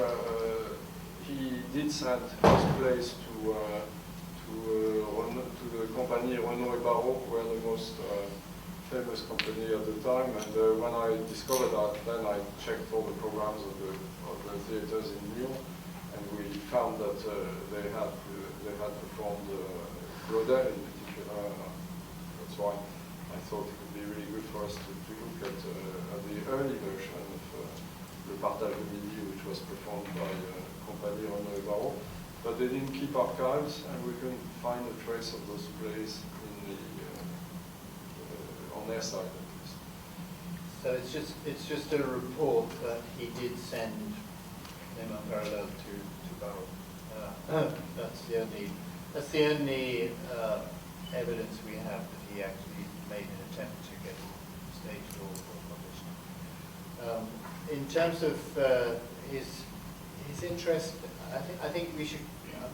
he did send his plays to the company Renaud et Barrault, who were the most famous company at the time. And when I discovered that, then I checked all the programs of the theaters in Lyon, and we found that they had performed Rodin in particular. That's why I thought it would be really good for us to look at the early version of Le Partage de Midi, which was performed by Compagnie Renaud et Barrault. But they didn't keep archives, and we couldn't find a trace of those plays in on their side, at least. So So it's just a report that he did send them unparalleled to Barrow. That's the only evidence we have that he actually made an attempt to get staged or published. In terms of his interest, I think we should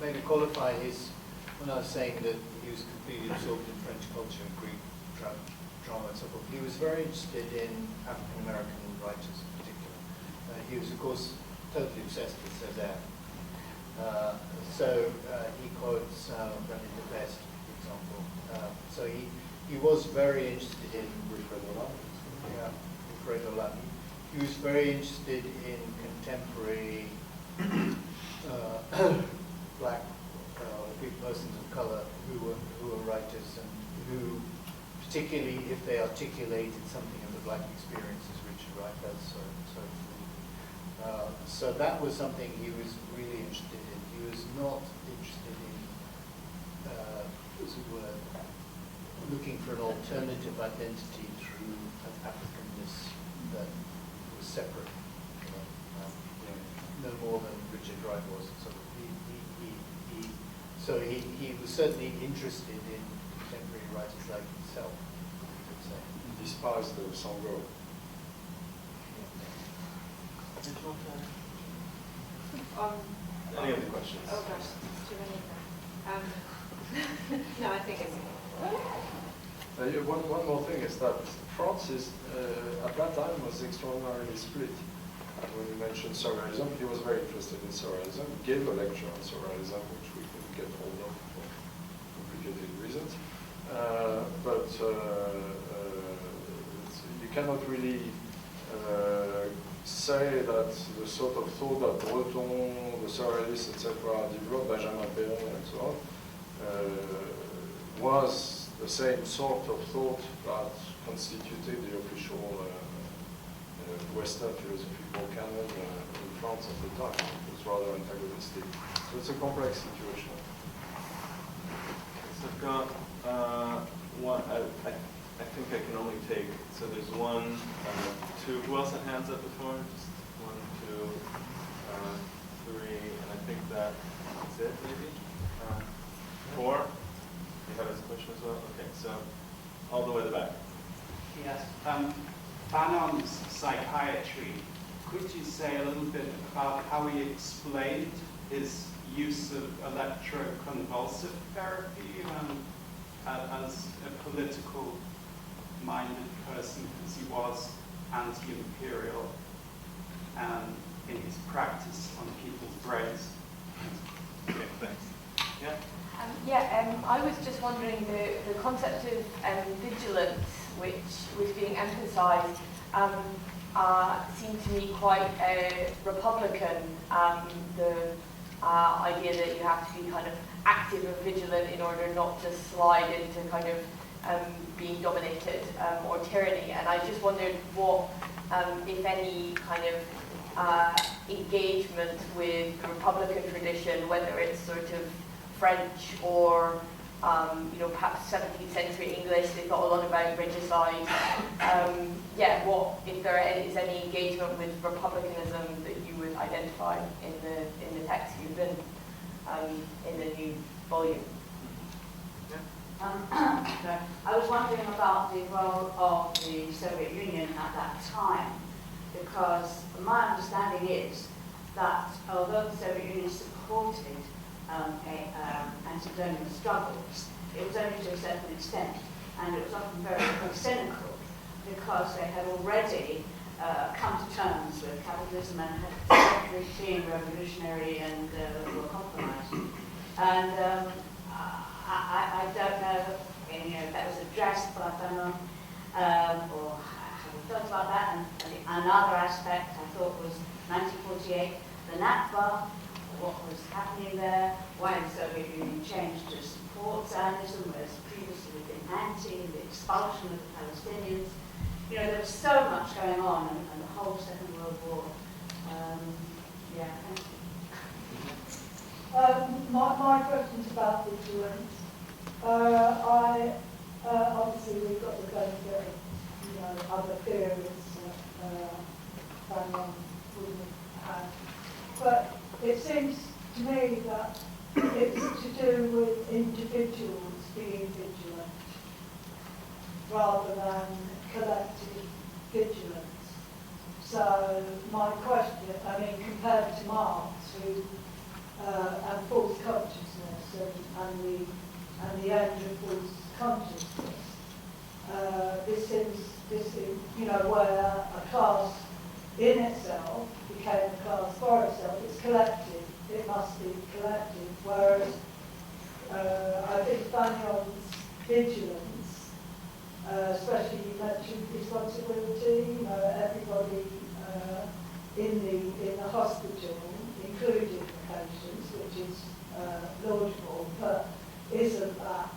maybe qualify when I was saying that he was completely absorbed in French culture and Greek drama and so forth. He was very interested in African American writers in particular. He was, of course, totally obsessed with Césaire. So he quotes Bernard de Best, for example. So he was very interested in Wilfredo Latin. He was very interested in contemporary black Greek persons of color who were writers and who, particularly if they articulated something of the black experience, as Richard Wright does so so that was something he was really interested in. He was not interested in, as it were, looking for an alternative identity through an Africanness that was separate, no more than Richard Wright was. So he was certainly interested in contemporary writers like himself, you could say. He despised the Sango. Any other questions? Oh gosh, there's too many of them. No, I think it's... One more thing is that Frantz at that time was extraordinarily split. When you mentioned surrealism, he was very interested in surrealism. He gave a lecture on surrealism, which we couldn't get hold of for complicated reasons. But you cannot really say that the sort of thought that Breton, the surrealists, etc., developed, Benjamin Perron, and so on, was the same sort of thought that constituted the official Western philosophical canon in France at the time. It was rather antagonistic. So it's a complex situation. So I've got one. I think I can only take. So there's one, two. Who else had hands up before? Just 1, 2, 3, and I think that's it, maybe. 4. You had a question as well. Okay, so all the way to the back. Yes. Fanon's psychiatry, could you say a little bit about how he explained his use of electroconvulsive therapy as a political-minded person, because he was anti-imperial in his practice on people's brains? Okay, thanks. Yeah? I was just wondering the concept of vigilance, which was being emphasised, seemed to me quite Republican. The idea that you have to be kind of active and vigilant in order not to slide into kind of being dominated or tyranny. And I just wondered what, if any, kind of engagement with the Republican tradition, whether it's sort of French or perhaps 17th century English. They thought a lot about regicide. What if there is any engagement with republicanism that you would identify in the text you've been in the new volume? I was wondering about the role of the Soviet Union at that time, because my understanding is that although the Soviet Union supported anti-colonial struggles, it was only to a certain extent, and it was often very, very cynical, because they had already come to terms with capitalism and had been revolutionary and were compromised. And I don't know if that was addressed by Fanon or how we thought about that. And another aspect I thought was 1948, the Nakba, what was happening there, why the Soviet Union changed to support Zionism, whereas previously we'd been anti, the expulsion of the Palestinians. There was so much going on, and the whole Second World War. Thank you. My question's about vigilance. Obviously we've got the benefit of, other theorists and Fanon wouldn't have had. But it seems to me that it's to do with individuals being vigilant rather than collective vigilance. So my question, I mean, compared to Marx, who and false consciousness and the end of false consciousness, this is, you know, where a class in itself became a class for itself. It's collective. It must be collective. Whereas I think Fanon's vigilance, especially you mentioned responsibility, you know, everybody in the hospital, including the patients, which is laudable, but isn't that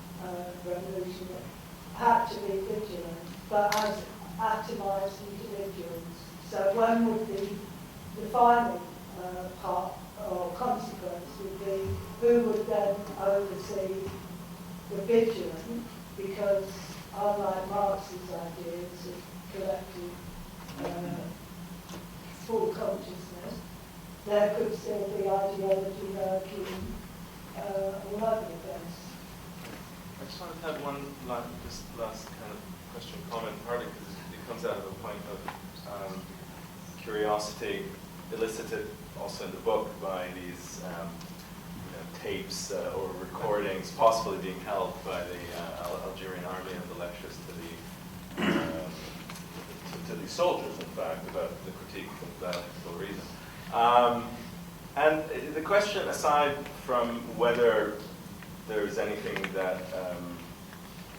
revolution? It had to be vigilant, but as atomised individuals. So when would the final part or consequence would be who would then oversee the vigilant, because unlike Marx's ideas of collective full consciousness, there could still be ideology lurking all over the place. I just wanted to have one last kind of question, comment, partly because it comes out of a point of curiosity elicited also in the book by these tapes or recordings possibly being held by the Algerian army and the lectures to these soldiers, in fact, about the critique of dialectical reason. And the question, aside from whether there's anything that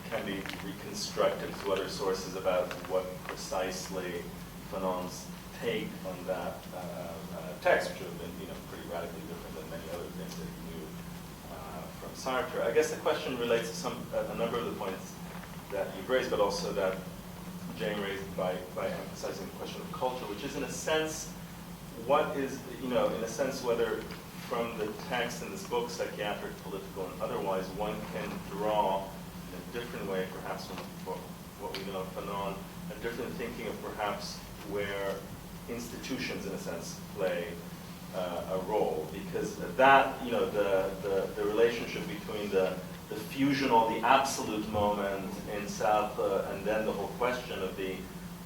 can be reconstructed to other sources about what precisely Fanon's take on that text, which would have been, pretty radically different than many other things that he knew from Sartre. I guess the question relates to a number of the points that you've raised, but also that Jane raised by emphasizing the question of culture, which is in a sense, what is, in a sense, whether from the text in this book, psychiatric, political, and otherwise, one can draw in a different way, perhaps from what we know of Fanon, a different thinking of perhaps where institutions, in a sense, play a role, because that, the relationship between the fusional, the absolute moment in Sartre, and then the whole question of the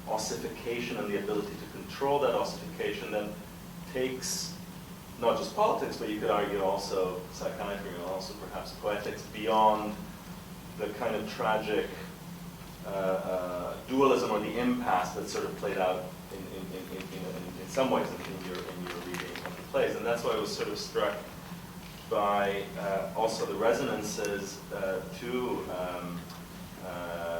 ossification and the ability to control that ossification, then takes not just politics, but you could argue also psychiatry and also perhaps poetics beyond the kind of tragic dualism or the impasse that sort of played out in some ways in your reading of the plays. And that's why I was sort of struck by also the resonances to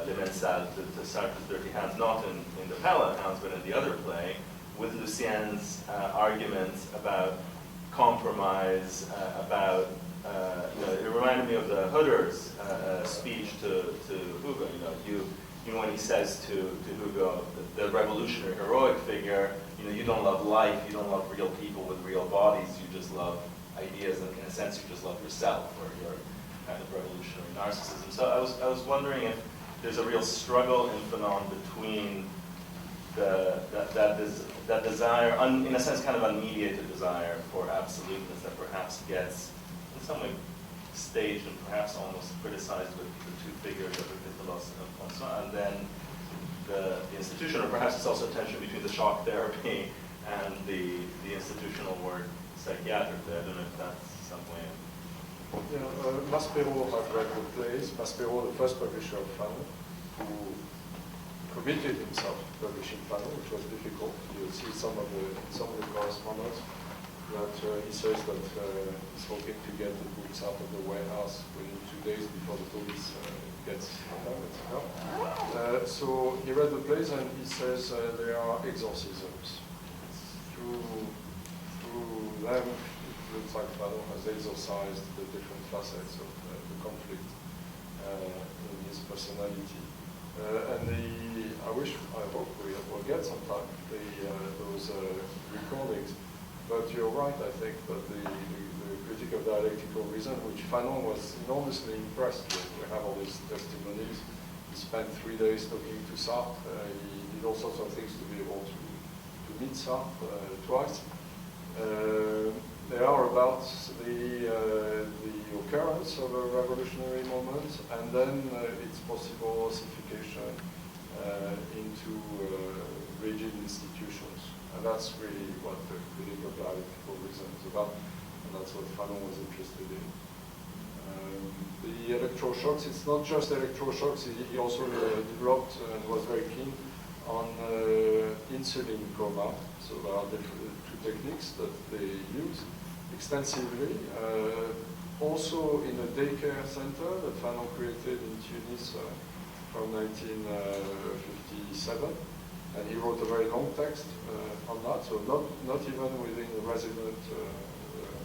Les Mains Sales, to Sartre's Dirty Hands, not in the Pale Hounds, but in the other play, with Lucien's arguments about compromise, about, it reminded me of the Hutter's speech to Hugo. When he says to Hugo, the revolutionary heroic figure, you don't love life, you don't love real people with real bodies, you just love ideas, and in a sense you just love yourself, or your kind of revolutionary narcissism. So I was wondering if there's a real struggle in Fanon between that desire, in a sense kind of unmediated desire for absoluteness that perhaps gets in some way staged and perhaps almost criticized with the two figures of Hiddleston and Frantz, and then the institution, or perhaps it's also a tension between the shock therapy and the institutional word psychiatric. I don't know if that's some way of... Maspero had read the plays. Maspero, the first publisher of Fanon, who committed himself to publishing Fanon, which was difficult. You'll see some of the correspondence that he says that he's hoping to get the books out of the warehouse within 2 days before the police gets them. So he read the plays and he says they are exorcisms. Through them, it looks like Fanon has exorcised the different facets of the conflict in his personality. I hope we will get sometime those recordings. But you're right, I think, that the critique of dialectical reason, which Fanon was enormously impressed with. We have all these testimonies. He spent 3 days talking to Sartre. He did all sorts of things to be able to meets up twice. They are about the occurrence of a revolutionary moment, and then its possible ossification into rigid institutions. And that's really what the critical dialectical reason is about, and that's what Fanon was interested in. The electroshocks, it's not just electroshocks, he also developed and was very keen on insulin coma. So there are two techniques that they use extensively. Also in a daycare center that Fanon created in Tunis from 1957. And he wrote a very long text on that, so not even within the resident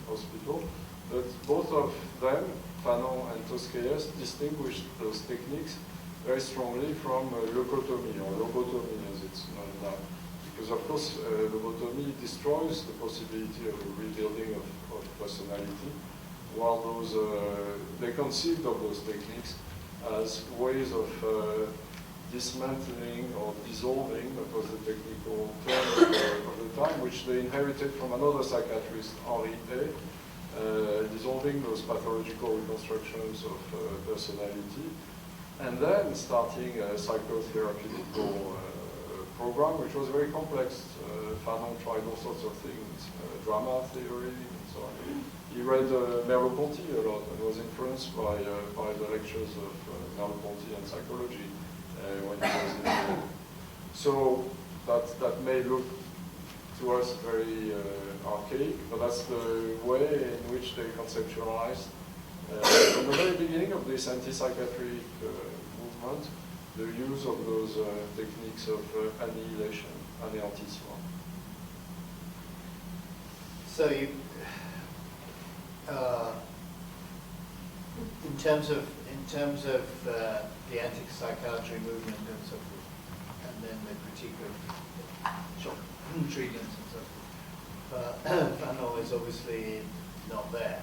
hospital. But both of them, Fanon and Tosquelles, distinguished those techniques very strongly from leucotomy, or lobotomy as it's known now. Because of course, lobotomy destroys the possibility of a rebuilding of personality, while those, they conceived of those techniques as ways of dismantling or dissolving, that was the technical term of the time, which they inherited from another psychiatrist, Henri A., dissolving those pathological reconstructions of personality, and then starting a psychotherapeutical program, which was very complex. Fanon tried all sorts of things, drama theory, and so on. He read Merleau-Ponty a lot and was influenced by the lectures of Merleau-Ponty and psychology when he was in school. So that may look to us very archaic, but that's the way in which they conceptualized from the very beginning of this anti-psychiatric movement, the use of those techniques of annihilation, anéantissement. So you, in terms of the anti-psychiatry movement and so forth, and then the critique of shock treatments and so forth, Fanon is obviously not there.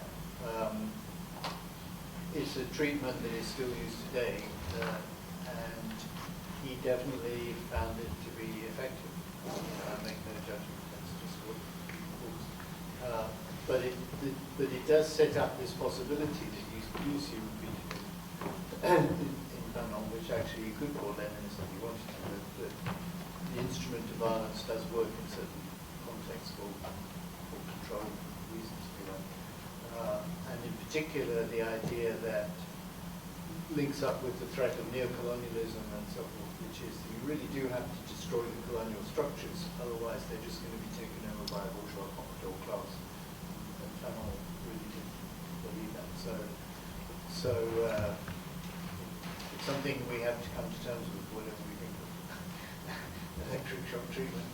It's a treatment that is still used today, and he definitely found it to be effective. I make no judgment, that's just what he thought. But it does set up this possibility that you see repeatedly in Fanon, which actually you could call Leninist if you wanted to, that the instrument of violence does work in certain contexts for control reasons, if you like. And in particular, the idea that links up with the threat of neocolonialism and so forth, which is that you really do have to destroy the colonial structures, otherwise they're just going to be taken over by a bourgeois capital class. And Fanon really did believe that. So it's something we have to come to terms with, whatever we think of electric shock treatment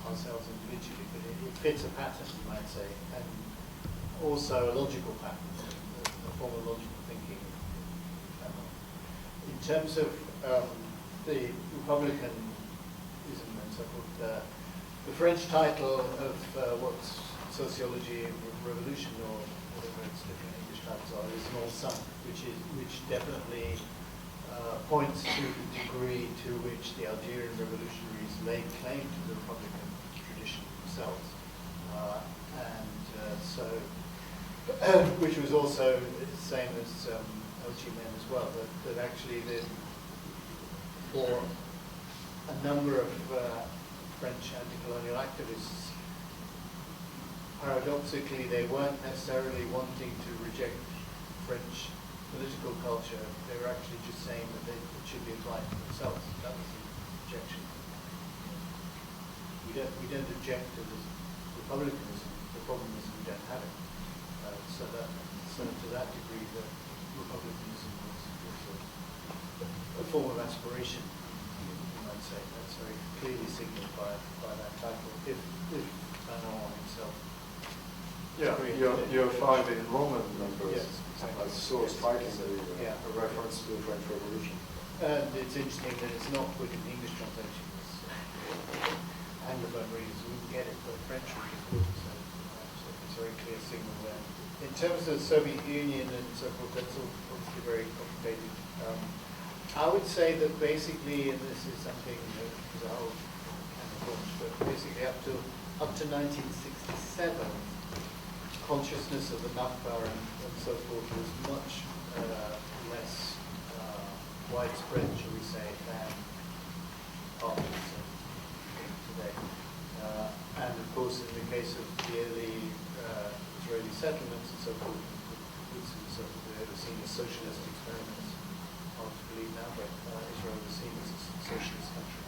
ourselves individually, but it fits a pattern, you might say, and also a logical pattern, a form of logical thinking. In terms of the republicanism and so forth, the French title of what's sociology of revolution, or whatever its different English titles are, is an all-sum, which definitely points to the degree to which the Algerian revolutionaries laid claim to the republican tradition themselves, which was also the same as Ho Chi Minh as well. That actually, for a number of French anti-colonial activists, paradoxically, they weren't necessarily wanting to reject French political culture. They were actually just saying that it should be applied to themselves. That was the objection. We don't object to this republicanism. The problem is we don't have it. So to that degree, the republicanism was a form of aspiration, you might say. That's very clearly signaled by that title. If Fanon himself. Yeah, you're five in Roman numbers. Yes, exactly. That's so strikingly yeah. a reference to the French Revolution. And it's interesting that it's not put in the English translation. Anglophone readers wouldn't get it, but French readers would. So it's a very clear signal there. In terms of the Soviet Union and so forth, that's obviously very complicated. I would say that basically, and this is something that is a whole kind of thought, but basically up to 1967, consciousness of the Nakba and so forth was much less widespread, shall we say, than after today. And of course, in the case of the early Israeli settlements and so forth, they were seen as socialist experiments. Hard to believe now, but Israel was seen as a socialist country.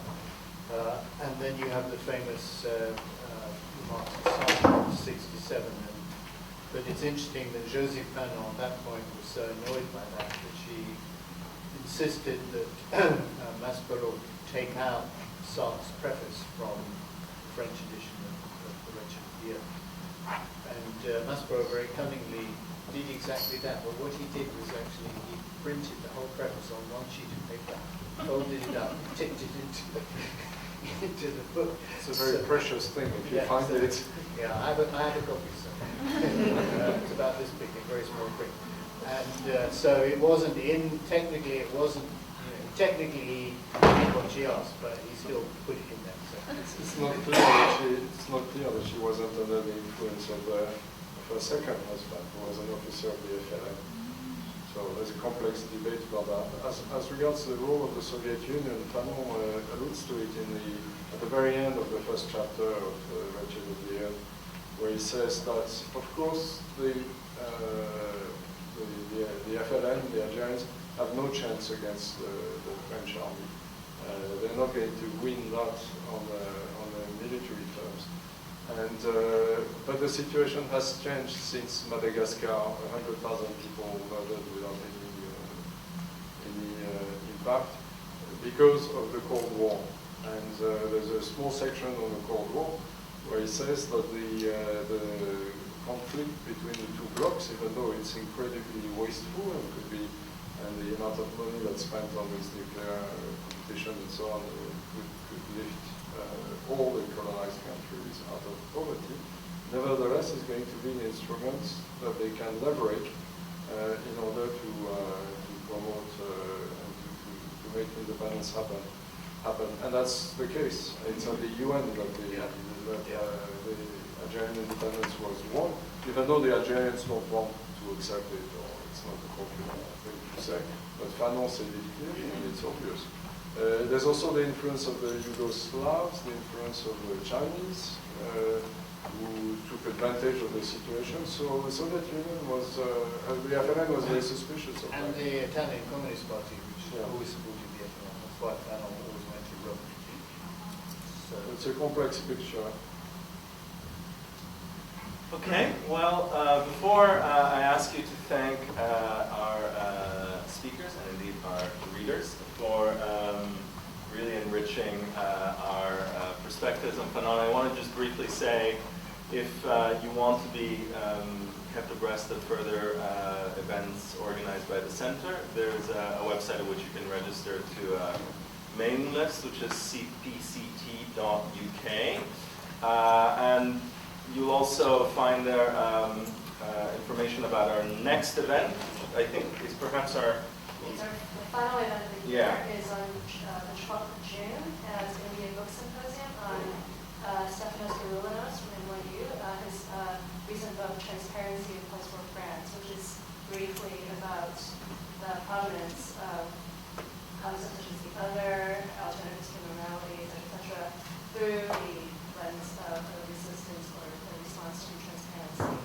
And then you have the famous remarks of 67. But it's interesting that Joseph Fanon at that point was so annoyed by that she insisted that Maspero take out Sartre's preface from the French edition of The Wretched Year. And Maspero very cunningly did exactly that. But what he did was actually he printed the whole preface on one sheet of paper, folded it up, and tipped it into the book. It's a very precious thing if you find it. Yeah, I have a copy, so it's about this big, a very small print. And so it wasn't technically it wasn't, technically he did what she asked, but he still put it in there. So. It's not clear that she wasn't under the influence of her second husband, who was an officer of the FLN. So there's a complex debate about that. As regards the role of the Soviet Union, Fanon alludes to it at the very end of the first chapter of Wretched Year, where he says that, of course, the FLN, the Algerians, have no chance against the French army. They're not going to win that on the military terms. And but the situation has changed since Madagascar. 100,000 people murdered without any impact because of the Cold War. And there's a small section on the Cold War where he says that the conflict between the two blocs, even though it's incredibly wasteful and and the amount of money that's spent on this nuclear competition and so on could lift all the colonized countries out of poverty, nevertheless is going to be an instrument that they can leverage in order to promote and to make independence happen. And that's the case. It's at the UN that the Algerian independence was won, even though the Algerians don't want to accept it, or it's not a popular thing to say. But Fanon said it clearly, and it's obvious. There's also the influence of the Yugoslavs, the influence of the Chinese, who took advantage of the situation. So the Soviet Union was, the FLN was very suspicious of that. And the Italian Communist Party, which always supported the FLN. That's why Fanon always went to Rome. So it's a complex picture. Okay, well, before I ask you to thank our speakers and indeed our readers for really enriching our perspectives on Fanon, I want to just briefly say, if you want to be kept abreast of further events organized by the center, there's a website at which you can register to a mailing list, which is cpct.uk. And you'll also find there information about our next event, which I think is perhaps our... It's the final event of the year is on the 12th of June. It's going to be a book symposium on Stefanos Garoulinos from NYU, his recent book, Transparency of Post-War France, which is briefly about the prominence of concepts such as the other, alternative discriminalities, etc., through the lens of the resistance or the response to transparency.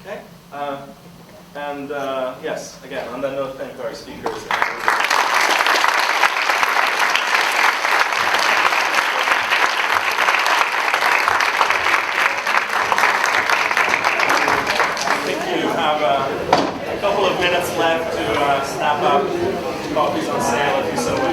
Okay. And yes, again, on that note, thank our speakers. I think you have a couple of minutes left to snap up copies on sale if you so wish.